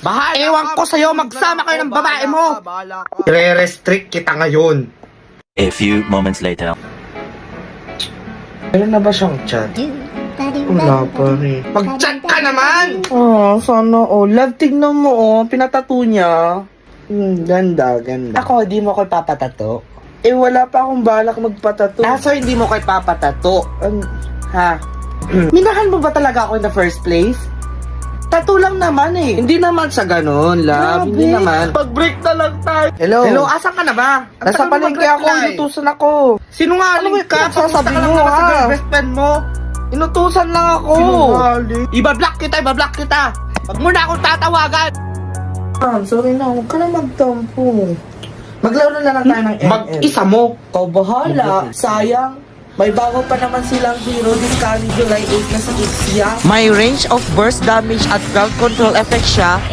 Ewan ko sa'yo, magsama kayo ng babae mo. I-restrict kita ngayon. A few moments later. Meron na ba siyang chat? Wala pa rin. Mag-chat ka naman! Sana Love, tignan mo pinatato niya. Ganda. Ako, di mo ko ipapatato. Wala pa akong balak magpatato. So hindi mo ko ipapatato? Ha? Minahan mo ba talaga ako in the first place? Tattoo lang naman Hindi naman sa ganon, love. Hindi naman. Pag-break na lang tayo. Hello, asan ka na ba? Nasa palengke ako, inutusan ako. Sinungaling ka? Sasabi mo, ha? Best friend mo. Inutusan lang ako. Iba-block kita. Wag mo na akong tatawagan. Sorry na, huwag ka na magtampo. Maglaro na lang tayo ng ML. Mag-isa mo. Ikaw bahala. Sayang. May bago pa naman silang hero this coming July 8 na sa Ixia. May range of burst damage at ground control effect siya.